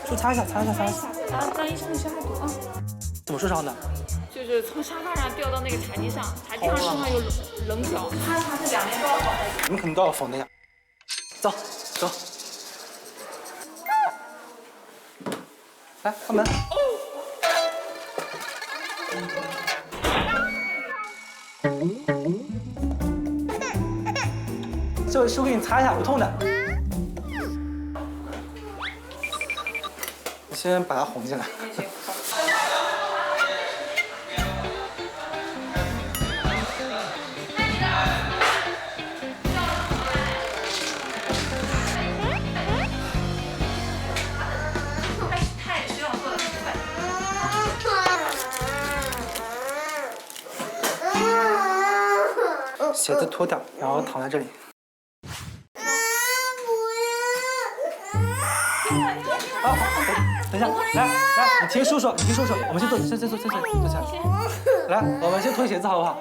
手擦一下，擦一下，擦一下。让医生消消毒啊。怎么受伤的？就是从沙发上掉到那个茶几上，茶几上正好有棱角，他是2年多好的。你们肯定都要缝的呀。走走。来，开门。这手给你擦一下，不痛的。你先把它哄进来。鞋子脱掉，然后躺在这里。好，等一下，来，你听叔叔，我们先坐，先坐下来。来，我们先脱鞋子好不好？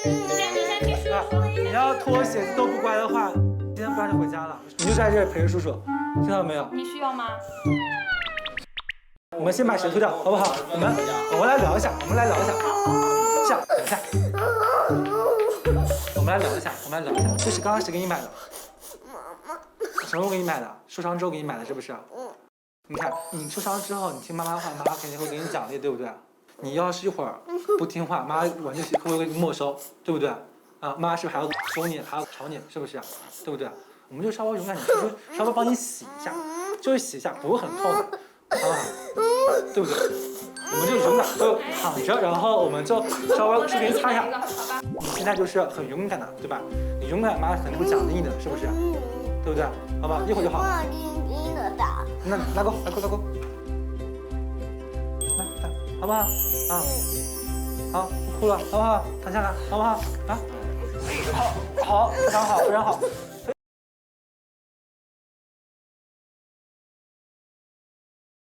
你先听叔叔。你要脱鞋子都不乖的话，今天不让你回家了，你就在这里陪着叔叔，听到没有？你需要吗？我们先把鞋脱掉，好不好？我们来聊一下，这样，等一下。我们来聊一下，这是刚刚谁给你买的？什么时候给你买的？受伤之后给你买的，是不是？你看，你受伤之后，你听妈妈的话，妈妈肯定会给你奖励，对不对？你要是一会儿不听话，妈玩具会给你没收，对不对？啊，妈是不是还要凶你，还要吵你，是不是？对不对？我们就稍微勇敢点，稍微帮你洗一下，就是洗一下，不会很痛的，好不好？对不对？我们就勇敢，就躺着，然后我们就稍微给你擦一下。你现在就是很勇敢的，对吧？你勇敢，妈肯定会奖励你的，是不是？对不对？好吧，一会儿就好。那拉钩，来，好不好？啊，好，不哭了，好不好？躺下来，好不好？啊，好，非常好。